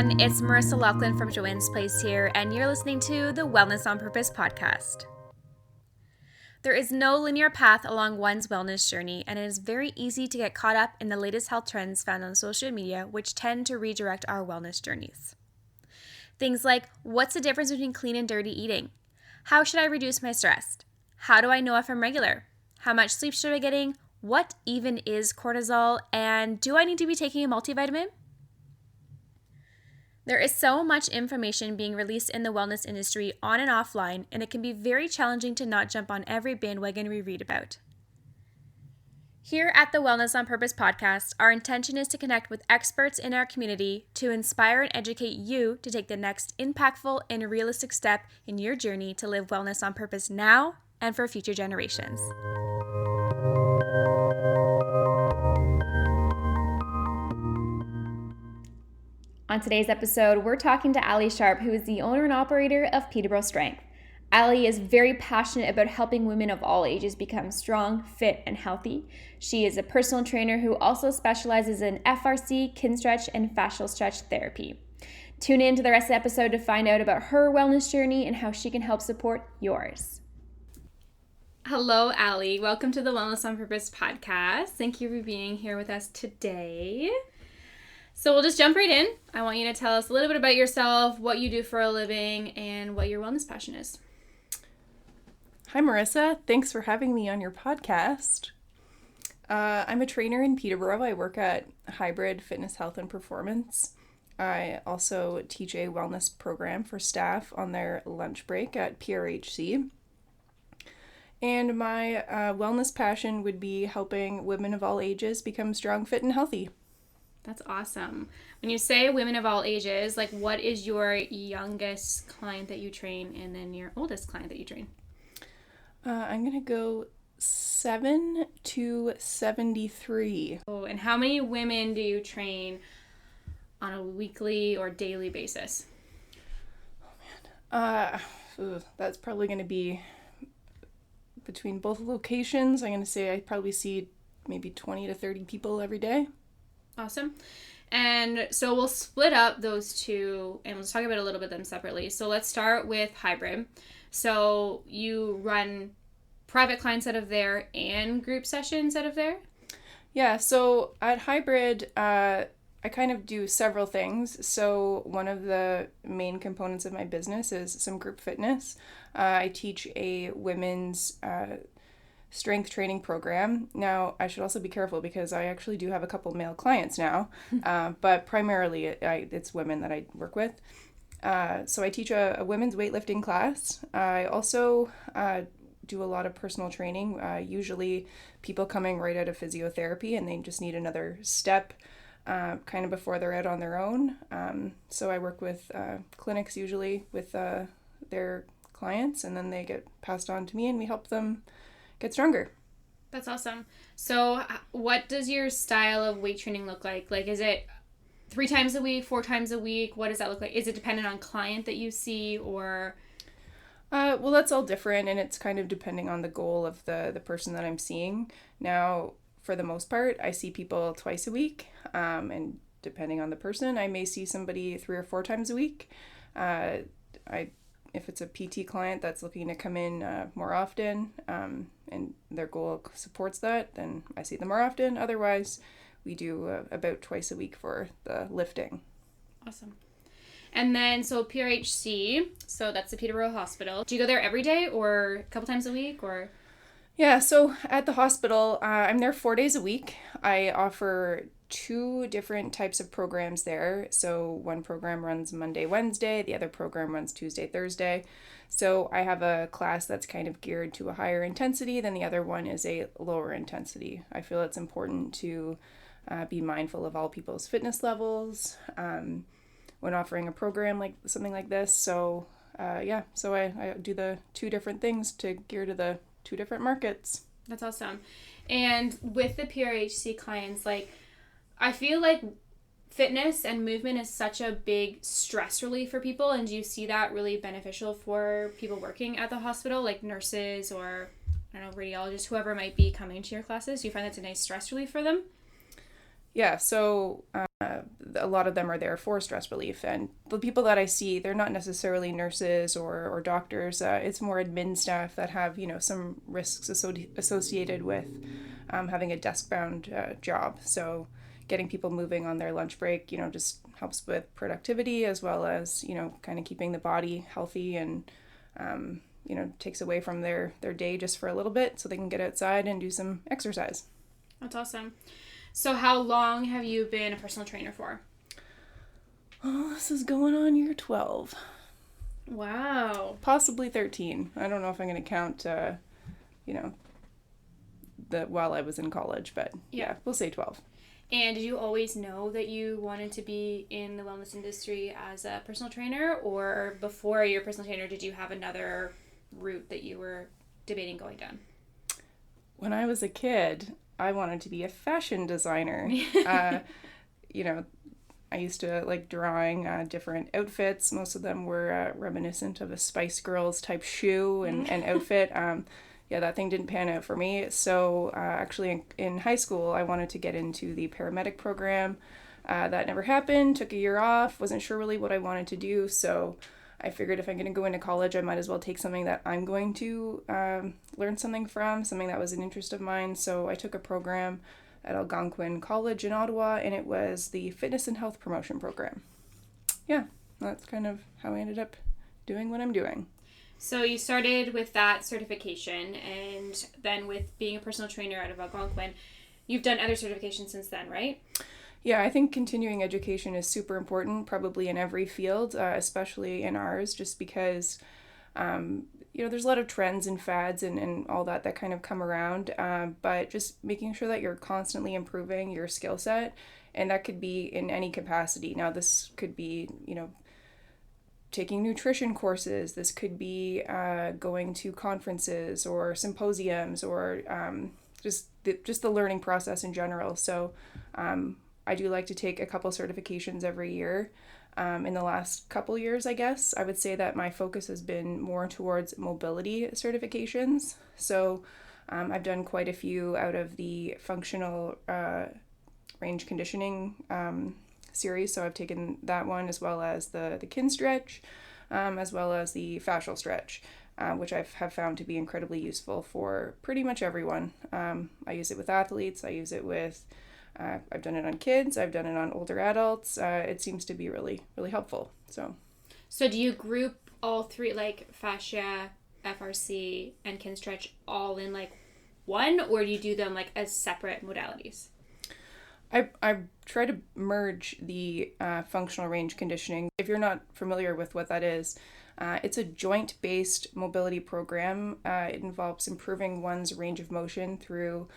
everyone. It's Marissa Lachlan from Joanne's Place here, and you're listening to the Wellness on Purpose podcast. There is no linear path along one's wellness journey, and it is very easy to get caught up in the latest health trends found on social media, which tend to redirect our wellness journeys. Things like, what's the difference between clean and dirty eating? How should I reduce my stress? How do I know if I'm regular? How much sleep should I be getting? What even is cortisol? And do I need to be taking a multivitamin? There is so much information being released in the wellness industry on and offline, and it can be very challenging to not jump on every bandwagon we read about. Here at the Wellness on Purpose podcast, our intention is to connect with experts in our community to inspire and educate you to take the next impactful and realistic step in your journey to live wellness on purpose now and for future generations. On today's episode, we're talking to Ally Sharpe, who is the owner and operator of Peterborough Strength. Ally is very passionate about helping women of all ages become strong, fit, and healthy. She is a personal trainer who also specializes in FRC, Kinstretch, and fascial stretch therapy. Tune in to the rest of the episode to find out about her wellness journey and how she can help support yours. Hello, Ally. Welcome to the Wellness on Purpose podcast. Thank you for being here with us today. So we'll just jump right in. I want you to tell us a little bit about yourself, what you do for a living, and what your wellness passion is. Hi, Marissa. Thanks for having me on your podcast. I'm a trainer in Peterborough. I work at Hybrid Fitness, Health, and Performance. I also teach a wellness program for staff on their lunch break at PRHC. And my wellness passion would be helping women of all ages become strong, fit, and healthy. That's awesome. When you say women of all ages, like what is your youngest client that you train and then your oldest client that you train? I'm going to go 7 to 73. Oh, and how many women do you train on a weekly or daily basis? Oh, man. That's probably going to be between both locations. I'm going to say I probably see maybe 20 to 30 people every day. Awesome. And so we'll split up those two and let's talk about a little bit them separately. So let's start with Hybrid. So you run private clients out of there and group sessions out of there? Yeah, so at Hybrid, I kind of do several things. So one of the main components of my business is some group fitness. I teach a women's strength training program. Now, I should also be careful because I actually do have a couple male clients now, but primarily it's women that I work with. So I teach a women's weightlifting class. I also do a lot of personal training, usually people coming right out of physiotherapy and they just need another step kind of before they're out on their own. So I work with clinics usually with their clients, and then they get passed on to me and we help them get stronger. That's awesome. So what does your style of weight training look like? Like, is it 3 times a week, 4 times a week? What does that look like? Is it dependent on client that you see, or? Well, that's all different, and it's kind of depending on the goal of the person that I'm seeing. Now, for the most part, I see people twice a week, and depending on the person, I may see somebody 3 or 4 times a week. If it's a PT client that's looking to come in more often, and their goal supports that, then I see them more often. Otherwise, we do about twice a week for the lifting. Awesome. And then, so PRHC, so that's the Peterborough Hospital. Do you go there every day or a couple times a week, or? Yeah, so at the hospital, I'm there 4 days a week. I offer 2 different types of programs there. So one program runs Monday, Wednesday. The other program runs Tuesday, Thursday. So I have a class that's kind of geared to a higher intensity, then the other one is a lower intensity. I feel it's important to be mindful of all people's fitness levels when offering a program like something like this. So so I do the 2 different things to gear to the 2 different markets. That's awesome. And with the PRHC clients, like, I feel like fitness and movement is such a big stress relief for people, and do you see that really beneficial for people working at the hospital, like nurses or, I don't know, radiologists, whoever might be coming to your classes? Do you find that's a nice stress relief for them? Yeah, so a lot of them are there for stress relief. And the people that I see, they're not necessarily nurses or doctors. It's more admin staff that have, some risks associated with having a desk-bound job. So getting people moving on their lunch break, just helps with productivity as well as, kind of keeping the body healthy and, takes away from their day just for a little bit so they can get outside and do some exercise. That's awesome. So how long have you been a personal trainer for? Oh, this is going on year 12. Wow. Possibly 13. I don't know if I'm going to count, while I was in college, but yeah, we'll say 12. And did you always know that you wanted to be in the wellness industry as a personal trainer, or before you're a personal trainer, did you have another route that you were debating going down? When I was a kid, I wanted to be a fashion designer. I used to like drawing different outfits. Most of them were reminiscent of a Spice Girls type shoe and outfit. That thing didn't pan out for me. So actually in high school, I wanted to get into the paramedic program. That never happened. Took a year off. Wasn't sure really what I wanted to do. So I figured if I'm going to go into college, I might as well take something that I'm going to learn something from, something that was an interest of mine. So I took a program at Algonquin College in Ottawa, and it was the Fitness and Health Promotion Program. Yeah, that's kind of how I ended up doing what I'm doing. So you started with that certification, and then with being a personal trainer out of Algonquin, you've done other certifications since then, right? Yeah, I think continuing education is super important, probably in every field, especially in ours, just because, there's a lot of trends and fads and all that kind of come around, but just making sure that you're constantly improving your skill set, and that could be in any capacity. Now, this could be, taking nutrition courses. This could be going to conferences or symposiums or just the learning process in general. So I do like to take a couple certifications every year. In the last couple years, I guess, I would say that my focus has been more towards mobility certifications. So I've done quite a few out of the functional range conditioning series. So I've taken that one as well as the kin stretch, as well as the fascial stretch, which I have found to be incredibly useful for pretty much everyone. I use it with athletes. I use it with, I've done it on kids. I've done it on older adults. It seems to be really, really helpful. So do you group all three, like fascia, FRC, and kin stretch all in like one, or do you do them like as separate modalities? I try to merge the functional range conditioning. If you're not familiar with what that is, it's a joint-based mobility program. It involves improving one's range of motion through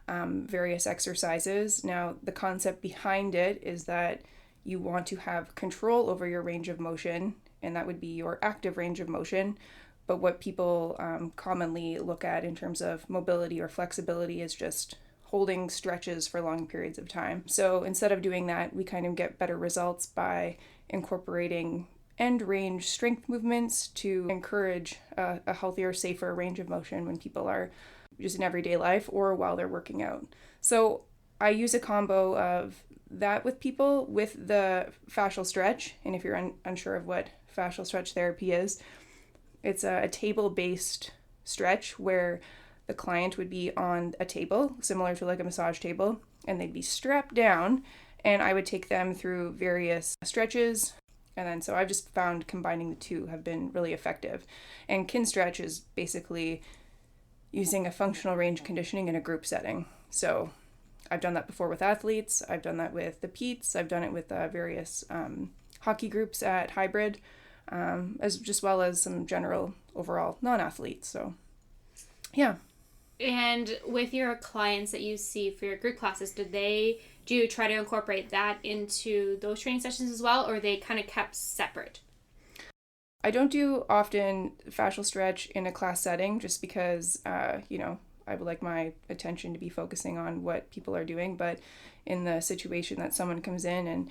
various exercises. Now, the concept behind it is that you want to have control over your range of motion, and that would be your active range of motion. But what people commonly look at in terms of mobility or flexibility is just holding stretches for long periods of time. So instead of doing that, we kind of get better results by incorporating end range strength movements to encourage a healthier, safer range of motion when people are just in everyday life or while they're working out. So I use a combo of that with people with the fascial stretch. And if you're unsure of what fascial stretch therapy is, it's a table-based stretch where the client would be on a table, similar to like a massage table, and they'd be strapped down, and I would take them through various stretches. And then so I've just found combining the two have been really effective. And kin stretch is basically using a functional range conditioning in a group setting. So I've done that before with athletes. I've done that with the Petes. I've done it with various hockey groups at Hybrid, as well as some general overall non-athletes. So yeah. And with your clients that you see for your group classes, do you try to incorporate that into those training sessions as well, or are they kind of kept separate? I don't do often fascial stretch in a class setting just because, I would like my attention to be focusing on what people are doing. But in the situation that someone comes in and,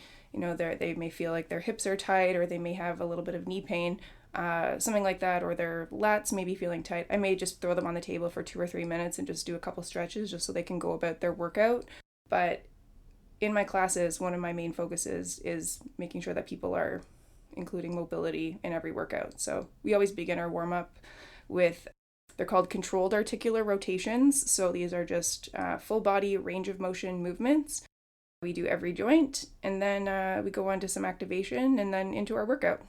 they may feel like their hips are tight or they may have a little bit of knee pain, something like that, or their lats may be feeling tight, I may just throw them on the table for 2 or 3 minutes and just do a couple stretches just so they can go about their workout. But in my classes, one of my main focuses is making sure that people are including mobility in every workout. So we always begin our warm-up with, they're called controlled articular rotations. So these are just full body range of motion movements. We do every joint, and then we go on to some activation and then into our workout.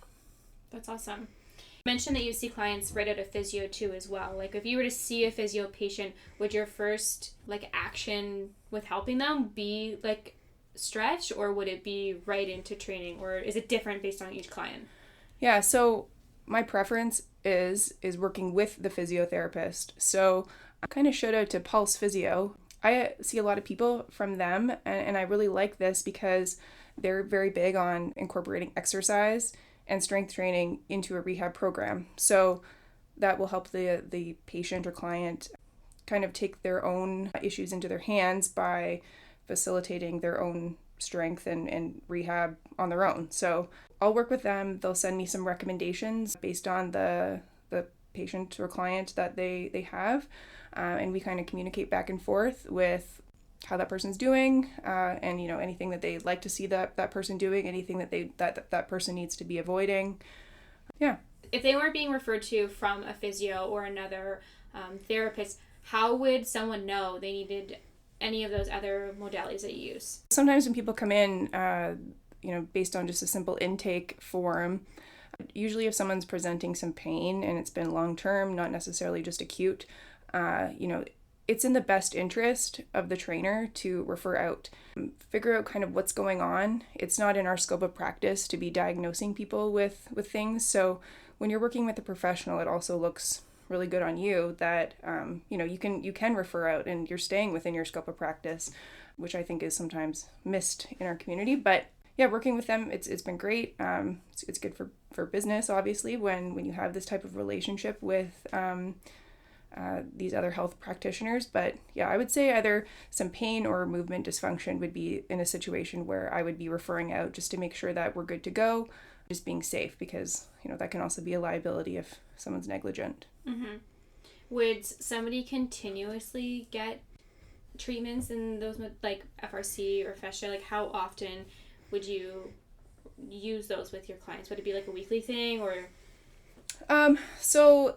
That's awesome. You mentioned that you see clients right out of physio too as well. Like if you were to see a physio patient, would your first like action with helping them be like stretch, or would it be right into training, or is it different based on each client? Yeah, so my preference is working with the physiotherapist. So I kind of shout out to Pulse Physio. I see a lot of people from them, and I really like this because they're very big on incorporating exercise and strength training into a rehab program. So that will help the patient or client kind of take their own issues into their hands by facilitating their own strength and rehab on their own. So I'll work with them. They'll send me some recommendations based on the patient or client that they have. And we kind of communicate back and forth with how that person's doing, and anything that they'd like to see that person doing, anything that person needs to be avoiding. Yeah. If they weren't being referred to from a physio or another therapist, how would someone know they needed any of those other modalities that you use? Sometimes when people come in, based on just a simple intake form, usually if someone's presenting some pain and it's been long-term, not necessarily just acute, it's in the best interest of the trainer to refer out, figure out kind of what's going on. It's not in our scope of practice to be diagnosing people with things. So when you're working with a professional, it also looks really good on you that, you can refer out and you're staying within your scope of practice, which I think is sometimes missed in our community. But yeah, working with them, it's been great. It's good for business, obviously, when you have this type of relationship with these other health practitioners. But yeah, I would say either some pain or movement dysfunction would be in a situation where I would be referring out just to make sure that we're good to go, just being safe, because that can also be a liability if someone's negligent. Mm-hmm. Would somebody continuously get treatments in those like FRC or fascia? Like how often would you use those with your clients? Would it be like a weekly thing, or? So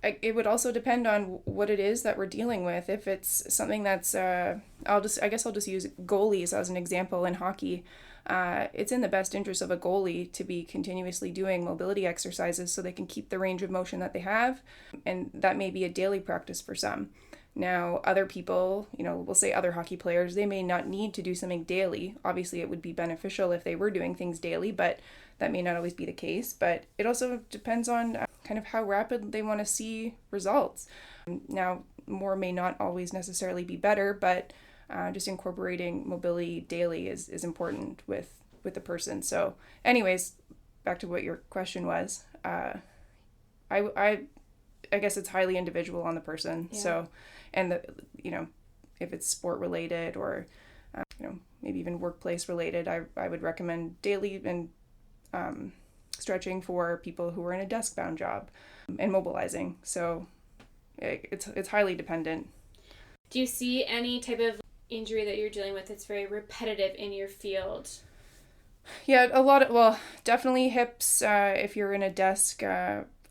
it would also depend on what it is that we're dealing with. If it's something that's, I'll just use goalies as an example in hockey. It's in the best interest of a goalie to be continuously doing mobility exercises so they can keep the range of motion that they have. And that may be a daily practice for some. Now, other people, we'll say other hockey players, they may not need to do something daily. Obviously, it would be beneficial if they were doing things daily, but that may not always be the case. But it also depends on kind of how rapid they want to see results. Now, more may not always necessarily be better, but just incorporating mobility daily is important with the person. So anyways, back to what your question was. I guess it's highly individual on the person. Yeah. So, and if it's sport related or, maybe even workplace related, I would recommend daily and stretching for people who are in a desk bound job and mobilizing. So it's highly dependent. Do you see any type of injury that you're dealing with that's very repetitive in your field? Yeah, definitely hips. If you're in a desk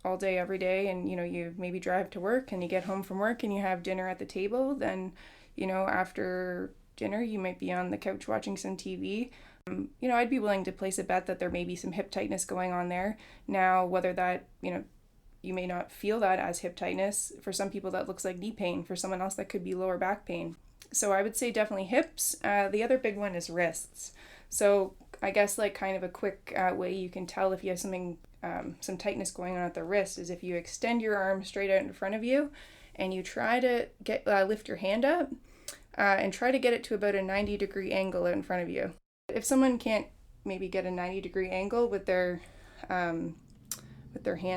all day, every day, and you maybe drive to work and you get home from work and you have dinner at the table, then after dinner you might be on the couch watching some TV. I'd be willing to place a bet that there may be some hip tightness going on there. Now, whether that, you may not feel that as hip tightness. For some people that looks like knee pain. For someone else that could be lower back pain. So I would say definitely hips. The other big one is wrists. So I guess like kind of a quick way you can tell if you have some tightness going on at the wrist is if you extend your arm straight out in front of you and you try to lift your hand up and try to get it to about a 90-degree angle out in front of you. If someone can't maybe get a 90-degree angle with their hand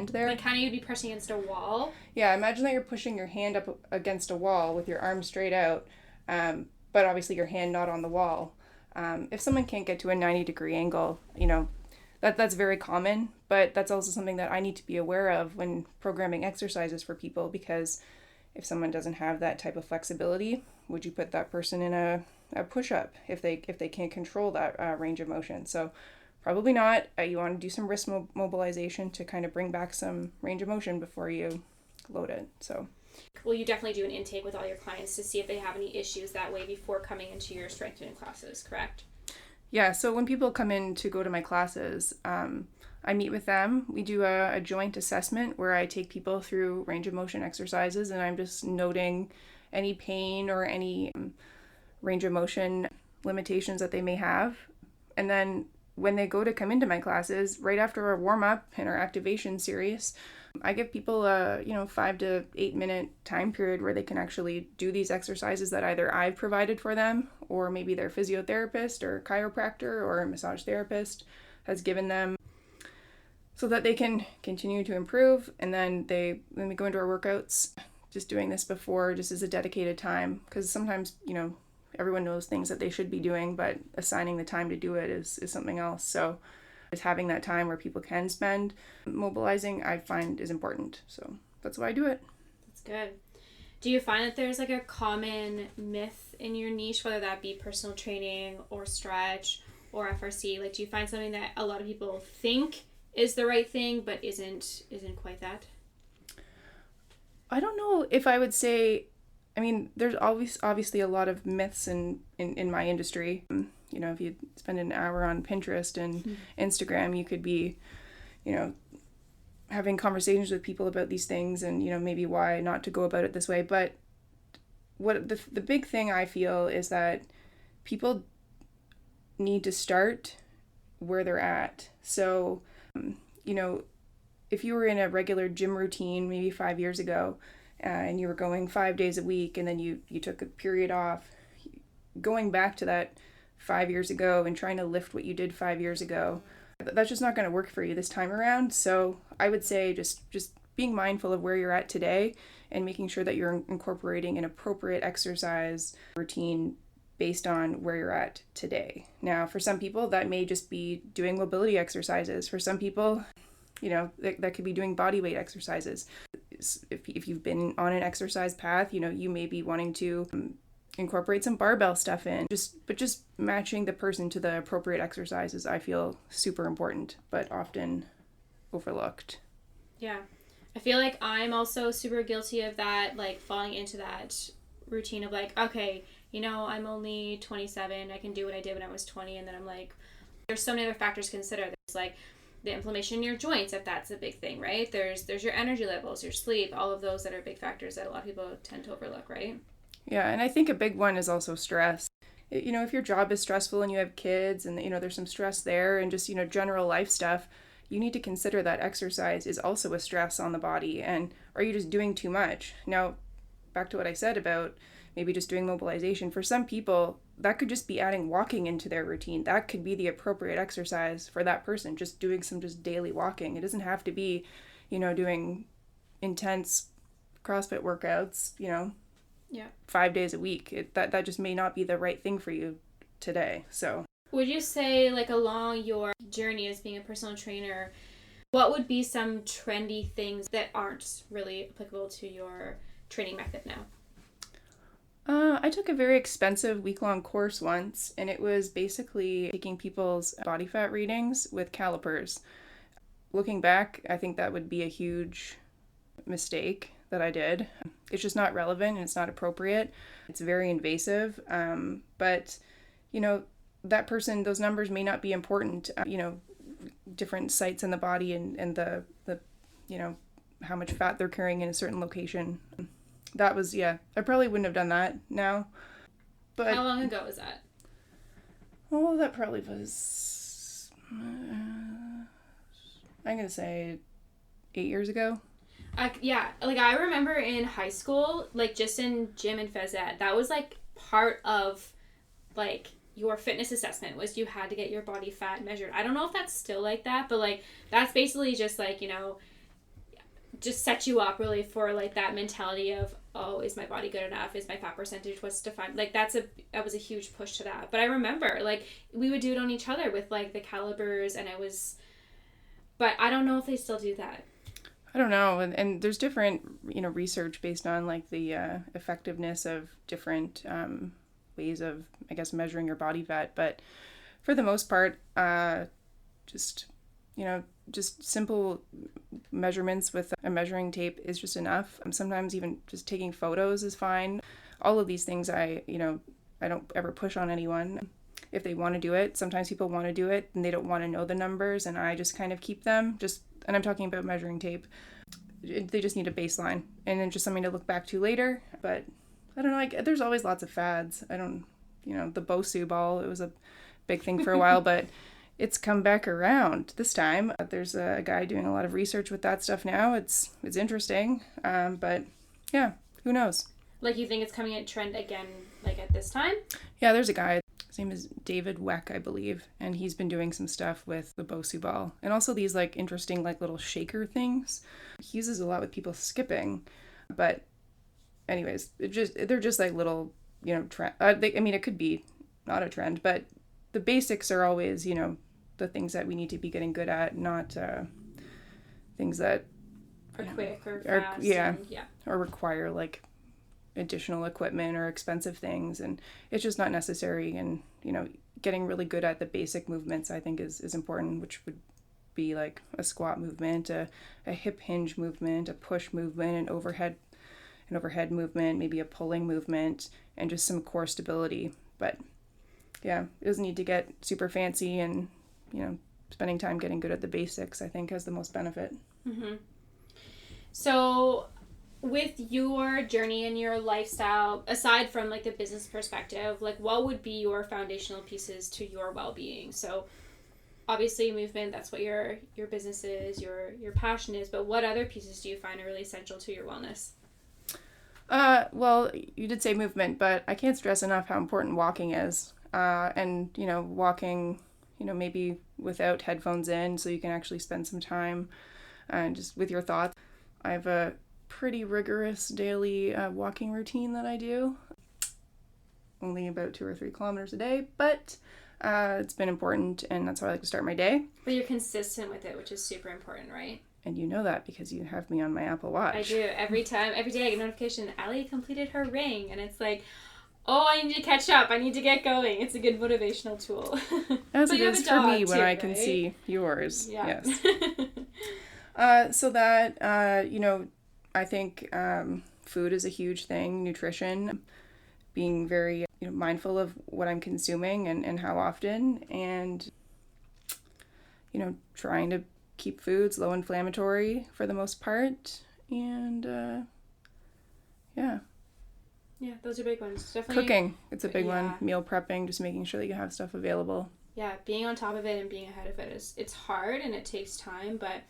there. Like kind of you'd be pressing against a wall? Yeah, imagine that you're pushing your hand up against a wall with your arm straight out, but obviously your hand not on the wall. If someone can't get to a 90-degree angle, that's very common, but that's also something that I need to be aware of when programming exercises for people, because If someone doesn't have that type of flexibility, would you put that person in a push-up if they can't control that range of motion? So probably not. You want to do some wrist mobilization to kind of bring back some range of motion before you load it. So well, you definitely do an intake with all your clients to see if they have any issues that way before coming into your strengthening classes, correct? Yeah, so when people come in to go to my classes, I meet with them. We do a joint assessment where I take people through range of motion exercises, and I'm just noting any pain or any range of motion limitations that they may have. And then when they go to come into my classes, right after our warm-up and our activation series, I give people a 5 to 8 minute time period where they can actually do these exercises that either I've provided for them, or maybe their physiotherapist or chiropractor or a massage therapist has given them, so that they can continue to improve. And then when we go into our workouts, just doing this before just as a dedicated time, because sometimes everyone knows things that they should be doing, but assigning the time to do it is something else. So just having that time where people can spend mobilizing, I find, is important. So that's why I do it. That's good. Do you find that there's like a common myth in your niche, whether that be personal training or stretch or FRC? Like, do you find something that a lot of people think is the right thing but isn't quite that? I don't know if I would say, there's obviously a lot of myths in my industry. If you spend an hour on Pinterest and Instagram, you could be, having conversations with people about these things and, maybe why not to go about it this way. But what the big thing I feel is that people need to start where they're at. So, if you were in a regular gym routine maybe 5 years ago, and you were going 5 days a week, and then you took a period off, going back to that 5 years ago and trying to lift what you did 5 years ago, that's just not going to work for you this time around. So I would say just being mindful of where you're at today and making sure that you're incorporating an appropriate exercise routine based on where you're at today. Now, for some people, that may just be doing mobility exercises. For some people, that could be doing body weight exercises. If you've been on an exercise path, you may be wanting to incorporate some barbell stuff in. But just matching the person to the appropriate exercises, I feel super important, but often overlooked. Yeah. I feel like I'm also super guilty of that, like falling into that routine of like, okay, I'm only 27, I can do what I did when I was 20, and then I'm like, there's so many other factors to consider. There's like the inflammation in your joints, if that's a big thing, right? There's your energy levels, your sleep, all of those that are big factors that a lot of people tend to overlook, right? Yeah, and I think a big one is also stress. If your job is stressful and you have kids and, there's some stress there and just, general life stuff, you need to consider that exercise is also a stress on the body. And are you just doing too much? Now, back to what I said about maybe just doing mobilization. For some people, that could just be adding walking into their routine. That could be the appropriate exercise for that person, just doing some just daily walking. It doesn't have to be, doing intense CrossFit workouts, Yeah. 5 days a week. That just may not be the right thing for you today. So would you say, like, along your journey as being a personal trainer, what would be some trendy things that aren't really applicable to your training method now? I took a very expensive week-long course once, and it was basically taking people's body fat readings with calipers. Looking back, I think that would be a huge mistake that I did. It's just not relevant and it's not appropriate. It's very invasive. But, that person, those numbers may not be important. Different sites in the body and the how much fat they're carrying in a certain location. That was, I probably wouldn't have done that now. But how long ago was that? Oh, that probably was, I'm going to say 8 years ago. Yeah, like I remember in high school, like just in gym and phys ed, that was like part of like your fitness assessment was you had to get your body fat measured. I don't know if that's still like that, but like that's basically just like, just set you up really for like that mentality of, oh, is my body good enough? Is my fat percentage what's defined? Like that was a huge push to that. But I remember like we would do it on each other with like the calibers, and but I don't know if they still do that. I don't know. And there's different, research based on like the effectiveness of different ways of, I guess, measuring your body fat. But for the most part, just, just simple measurements with a measuring tape is just enough. Sometimes even just taking photos is fine. All of these things I don't ever push on anyone. If they want to do it, sometimes people want to do it and they don't want to know the numbers, and I just kind of keep them. And I'm talking about measuring tape. They just need a baseline and then just something to look back to later. But I don't know, there's always lots of fads. I don't, the Bosu ball, it was a big thing for a while, but it's come back around this time. There's a guy doing a lot of research with that stuff now. It's interesting. But yeah, who knows? Like, you think it's coming in trend again, like at this time? Yeah, there's a guy. His name is David Weck, I believe, and he's been doing some stuff with the Bosu ball and also these like interesting like little shaker things. He uses a lot with people skipping, but anyways, they're just like little, trend. It could be not a trend, but the basics are always, the things that we need to be getting good at, not things that are quick or fast. Or require like additional equipment or expensive things, and it's just not necessary. And getting really good at the basic movements I think is important, which would be like a squat movement, a hip hinge movement, a push movement, an overhead movement, maybe a pulling movement, and just some core stability. But yeah, it doesn't need to get super fancy, and spending time getting good at the basics I think has the most benefit. Mm-hmm. So with your journey and your lifestyle, aside from like the business perspective, like what would be your foundational pieces to your well-being? So obviously movement, that's what your business is, your passion is, but what other pieces do you find are really essential to your wellness? Well, you did say movement, but I can't stress enough how important walking is. And walking, maybe without headphones in, so you can actually spend some time just with your thoughts. I have a pretty rigorous daily walking routine that I do. Only about 2 or 3 kilometers a day, but it's been important, and that's how I like to start my day. But you're consistent with it, which is super important, right? And you know that because you have me on my Apple Watch. I do. Every day I get a notification, Ally completed her ring, and it's like, oh, I need to catch up. I need to get going. It's a good motivational tool. As it is for me when I can see yours. Yeah. Yes. So that, I think food is a huge thing. Nutrition, being very mindful of what I'm consuming and how often, and trying to keep foods low inflammatory for the most part, and yeah, those are big ones. Definitely cooking, it's a big one. Meal prepping, just making sure that you have stuff available. Yeah, being on top of it and being ahead of it it's hard and it takes time, but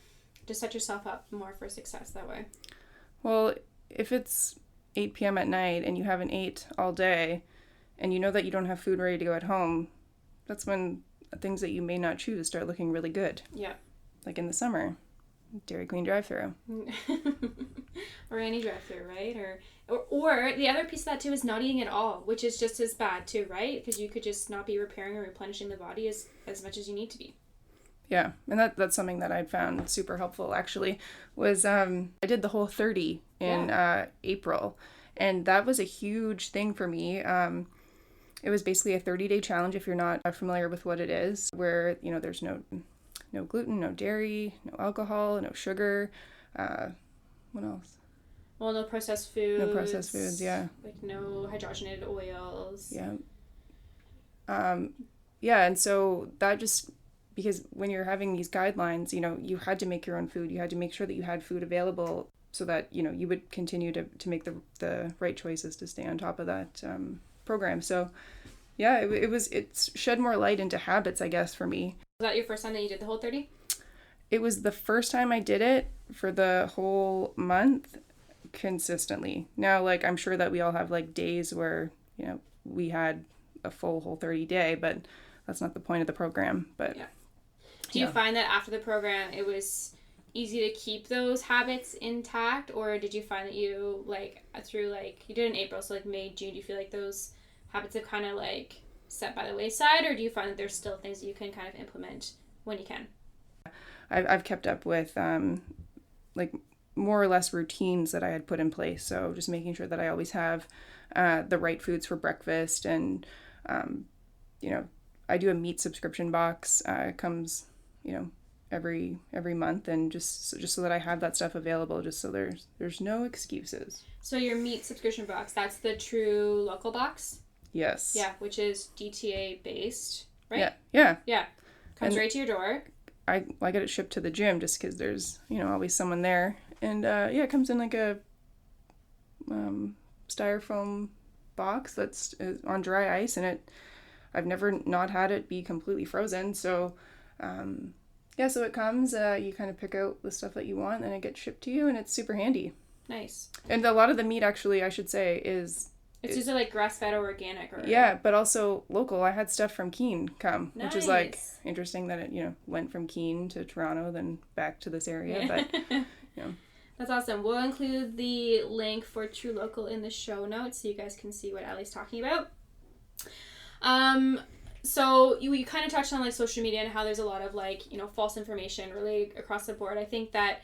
just set yourself up more for success that way. Well, if it's 8 p.m. at night and you haven't ate all day, and you know that you don't have food ready to go at home, that's when things that you may not choose start looking really good. Yeah. Like in the summer, Dairy Queen drive-thru. Or any drive-thru, right? Or the other piece of that too is not eating at all, which is just as bad too, right? Because you could just not be repairing or replenishing the body as much as you need to be. Yeah, and that's something that I found super helpful actually, was I did the Whole30 in April, and that was a huge thing for me. It was basically a 30-day challenge, if you're not familiar with what it is, where there's no gluten, no dairy, no alcohol, no sugar. What else? Well, no processed foods. No processed foods, yeah. Like no hydrogenated oils. Yeah. And so that just, because when you're having these guidelines, you had to make your own food. You had to make sure that you had food available so that, you would continue to make the right choices to stay on top of that program. So, yeah, it's shed more light into habits, I guess, for me. Was that your first time that you did the Whole30? It was the first time I did it for the whole month consistently. Now, I'm sure that we all have days where, we had a full Whole30 day, but that's not the point of the program. But yeah. Do you find that after the program it was easy to keep those habits intact, or did you find that you through you did it in April, so May, June, do you feel like those habits have kind of set by the wayside, or do you find that there's still things that you can kind of implement when you can? I've kept up with more or less routines that I had put in place. So just making sure that I always have the right foods for breakfast, and you know, I do a meat subscription box. It comes, you know, every month, and just so that I have that stuff available, just so there's no excuses. So your meat subscription box, that's the True Local box? Yes. Yeah, which is DTA based, right? Yeah. Yeah. Yeah. Comes And right to your door. I get it shipped to the gym just because there's, you know, always someone there. And yeah, it comes in like a styrofoam box that's on dry ice, and I've never not had it be completely frozen. So yeah, so it comes, you kind of pick out the stuff that you want, and it gets shipped to you, and it's super handy. Nice. And a lot of the meat, actually, I should say, it's usually like grass-fed or organic. Or... Yeah, but also local. I had stuff from Keene come, nice. Which is like interesting that it, you know, went from Keene to Toronto, then back to this area. But, you know. That's awesome. We'll include the link for True Local in the show notes so you guys can see what Ally's talking about. So you kind of touched on like social media and how there's a lot of like, you know, false information really across the board. I think that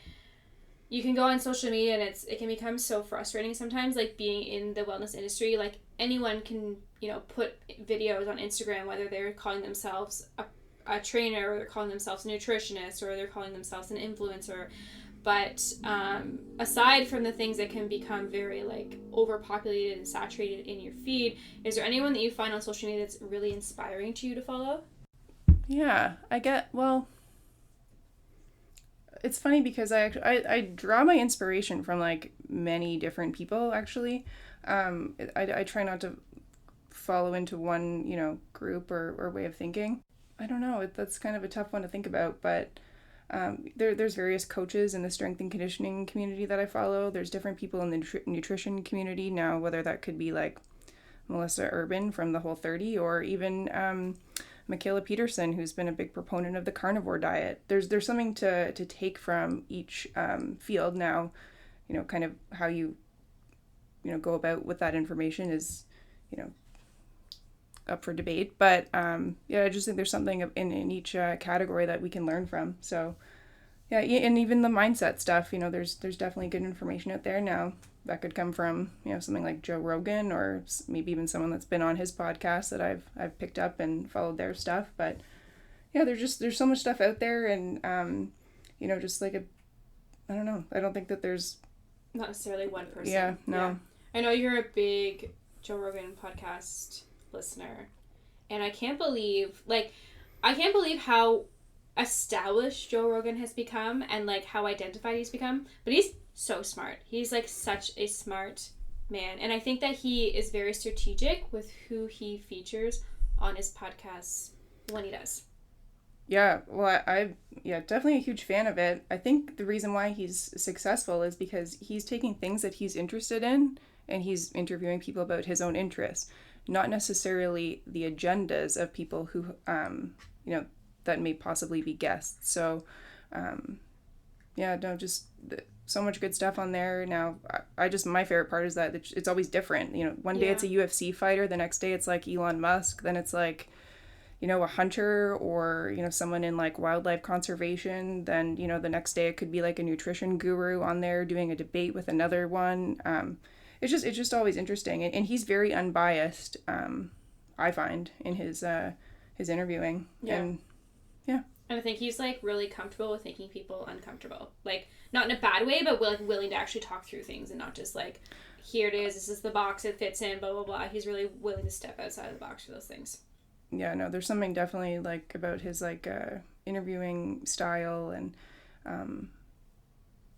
you can go on social media and it can become so frustrating sometimes, like being in the wellness industry. Like anyone can, you know, put videos on Instagram, whether they're calling themselves a trainer, or they're calling themselves a nutritionist, or they're calling themselves an influencer. But aside from the things that can become very like overpopulated and saturated in your feed, is there anyone that you find on social media that's really inspiring to you to follow? Yeah, well, it's funny because I draw my inspiration from like many different people, actually. I try not to follow into one, you know, group or way of thinking. I don't know, that's kind of a tough one to think about, but there's various coaches in the strength and conditioning community that I follow. There's different people in the nutrition community now, whether that could be like Melissa Urban from the Whole30, or even Michaela Peterson, who's been a big proponent of the carnivore diet. There's something to take from each field. Now, you know, kind of how you know, go about with that information is, you know, up for debate. But yeah, I just think there's something in each category that we can learn from. So yeah, and even the mindset stuff, you know, there's definitely good information out there now that could come from, you know, something like Joe Rogan, or maybe even someone that's been on his podcast that I've picked up and followed their stuff. But yeah, there's so much stuff out there, and you know, just like I don't know, I don't think that there's not necessarily one person. Yeah, no. Yeah. I know you're a big Joe Rogan podcast listener, and I can't believe how established Joe Rogan has become, and like how identified he's become. But he's so smart. He's like such a smart man, and I think that he is very strategic with who he features on his podcasts when he does. Yeah, well, I definitely a huge fan of it. I think the reason why he's successful is because he's taking things that he's interested in, and he's interviewing people about his own interests, not necessarily the agendas of people who, you know, that may possibly be guests. So, yeah, no, just so much good stuff on there. Now, my favorite part is that it's always different. You know, one day it's a UFC fighter, the next day it's like Elon Musk, then it's like, you know, a hunter, or, you know, someone in like wildlife conservation. Then, you know, the next day it could be like a nutrition guru on there doing a debate with another one. It's just always interesting, and he's very unbiased. I find in his interviewing. Yeah. And yeah. And I think he's like really comfortable with making people uncomfortable, like not in a bad way, but willing to actually talk through things, and not just like, here it is, this is the box it fits in, blah blah blah. He's really willing to step outside of the box for those things. Yeah, no, there's something definitely like about his like interviewing style, and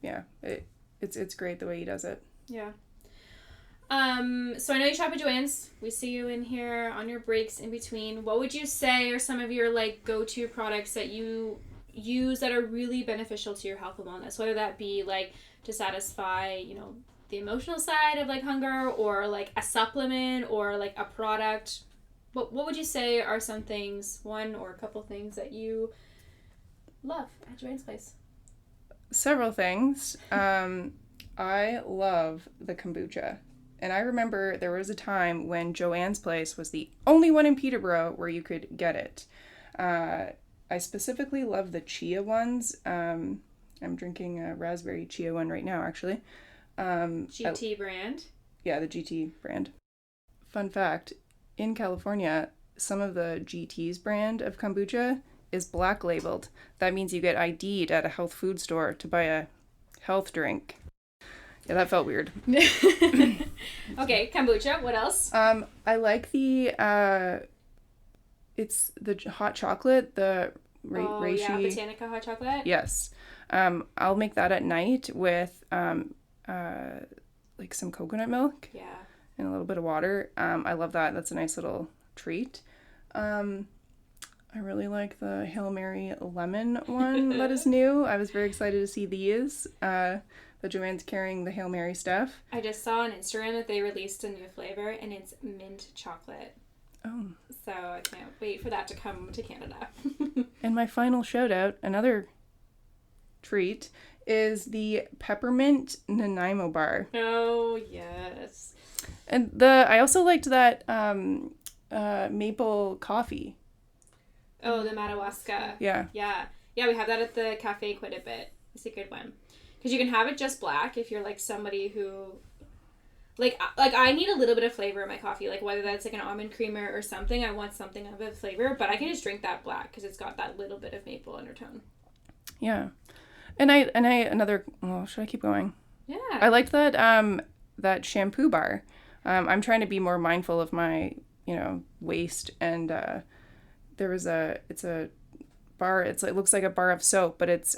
yeah, it's great the way he does it. Yeah. So I know you shop at Joann's. We see you in here on your breaks in between. What would you say are some of your like go-to products that you use that are really beneficial to your health and wellness? Whether that be like to satisfy, you know, the emotional side of like hunger, or like a supplement, or like a product. What would you say are some things, one or a couple things that you love at Joann's place? Several things. I love the kombucha. And I remember there was a time when Joann's place was the only one in Peterborough where you could get it. I specifically love the chia ones. And I'm drinking a raspberry chia one right now, actually. GT brand. Yeah, the GT brand. Fun fact, in California, some of the GT's brand of kombucha is black labeled. That means you get ID'd at a health food store to buy a health drink. Yeah, that felt weird. Okay, kombucha. What else? I like it's the hot chocolate, the reishi. Yeah, Botanica hot chocolate. Yes. I'll make that at night with like some coconut milk. Yeah. And a little bit of water. I love that. That's a nice little treat. I really like the Hail Mary lemon one that is new. I was very excited to see these. That Joanne's carrying the Hail Mary stuff. I just saw on Instagram that they released a new flavor, and it's mint chocolate. Oh. So I can't wait for that to come to Canada. And my final shout out, another treat, is the peppermint Nanaimo bar. Oh, yes. And I also liked that maple coffee. Oh, the Madawaska. Yeah. Yeah. Yeah, we have that at the cafe quite a bit. It's a good one. Because you can have it just black if you're like somebody who... Like I need a little bit of flavor in my coffee. Like whether that's like an almond creamer or something. I want something of a flavor. But I can just drink that black because it's got that little bit of maple undertone. Yeah. And I another... Oh, should I keep going? Yeah. I liked that that shampoo bar. I'm trying to be more mindful of my, waste, and it's a bar. It looks like a bar of soap, but it's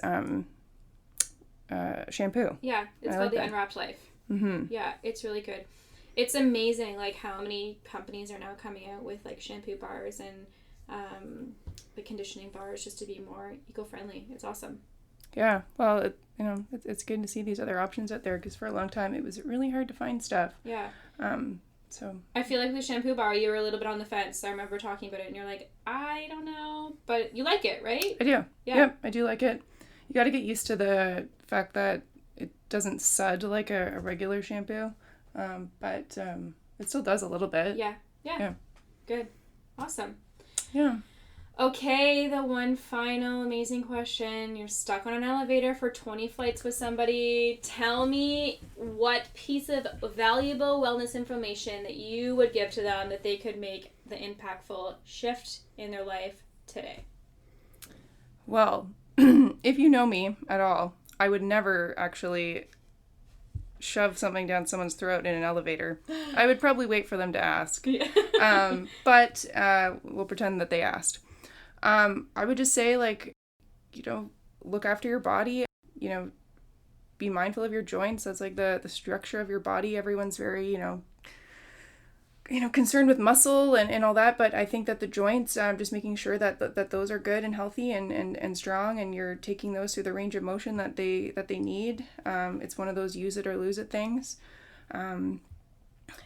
shampoo. Yeah, it's called the Unwrapped Life. Mm-hmm. Yeah, it's really good. It's amazing, like how many companies are now coming out with like shampoo bars and the conditioning bars just to be more eco-friendly. It's awesome. Yeah, well, it's good to see these other options out there because for a long time it was really hard to find stuff. Yeah. So I feel like the shampoo bar, you were a little bit on the fence. I remember talking about it, and you're like, I don't know, but you like it, right? I do. Yeah. Yep, I do like it. You got to get used to the fact that it doesn't sud like a regular shampoo, but it still does a little bit. Yeah. Good. Awesome. Yeah. Okay, the one final amazing question. You're stuck on an elevator for 20 flights with somebody. Tell me what piece of valuable wellness information that you would give to them that they could make the impactful shift in their life today. Well, if you know me at all, I would never actually shove something down someone's throat in an elevator. I would probably wait for them to ask. Yeah. But we'll pretend that they asked. I would just say, look after your body, be mindful of your joints. That's like the structure of your body. Everyone's very, concerned with muscle and all that. But I think that the joints, just making sure that those are good and healthy and strong, and you're taking those through the range of motion that they need. It's one of those use it or lose it things. And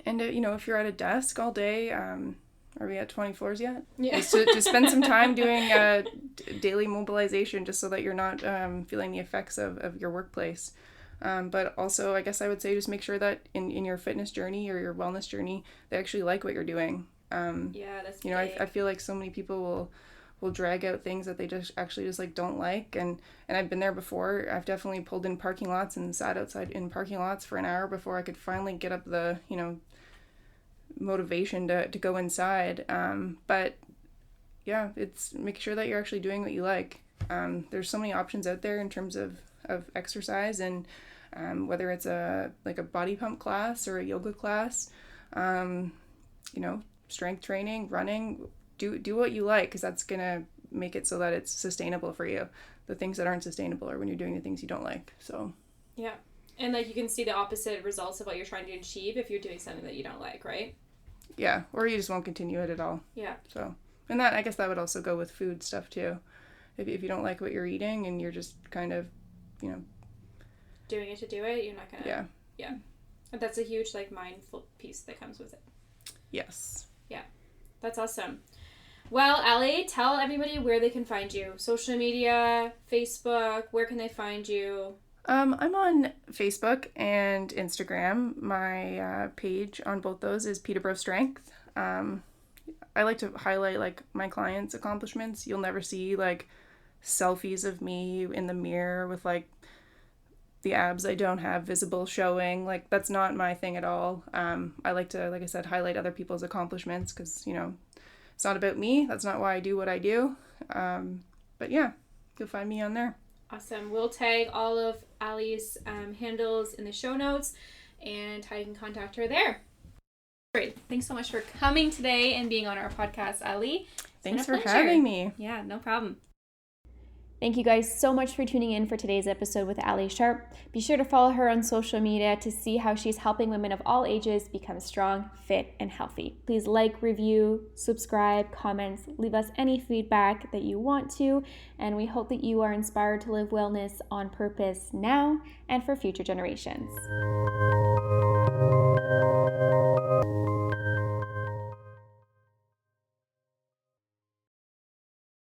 if you're at a desk all day, are we at 20 floors yet? Yeah. Just to spend some time doing daily mobilization just so that you're not feeling the effects of your workplace. But also, I guess I would say just make sure that in your fitness journey or your wellness journey, they actually like what you're doing. Yeah, that's big. I feel like so many people will drag out things that they just don't like. And I've been there before. I've definitely pulled in parking lots and sat outside in parking lots for an hour before I could finally get up the, motivation to go inside. But yeah, it's make sure that you're actually doing what you like. There's so many options out there in terms of exercise, and whether it's a body pump class or a yoga class, strength training, running, do what you like, because that's gonna make it so that it's sustainable for you. The things that aren't sustainable are when you're doing the things you don't like. So yeah. And you can see the opposite results of what you're trying to achieve if you're doing something that you don't like, right? Yeah, or you just won't continue it at all. Yeah. So, and that, I guess that would also go with food stuff too. If you don't like what you're eating and you're just kind of, doing it to do it, you're not gonna. Yeah. Yeah. That's a huge mindful piece that comes with it. Yes. Yeah. That's awesome. Well, Ally, tell everybody where they can find you. Social media, Facebook, where can they find you? I'm on Facebook and Instagram. My page on both those is Peterborough Strength. I like to highlight my clients' accomplishments. You'll never see selfies of me in the mirror with the abs I don't have visible showing. Like, that's not my thing at all. I like to, like I said, highlight other people's accomplishments because, it's not about me. That's not why I do what I do. But yeah, you'll find me on there. Awesome. We'll tag all of Ally's handles in the show notes and how you can contact her there. Great. Thanks so much for coming today and being on our podcast, Ally. Thanks for having me. Yeah, no problem. Thank you guys so much for tuning in for today's episode with Ally Sharpe. Be sure to follow her on social media to see how she's helping women of all ages become strong, fit, and healthy. Please like, review, subscribe, comment, leave us any feedback that you want to, and we hope that you are inspired to live wellness on purpose now and for future generations.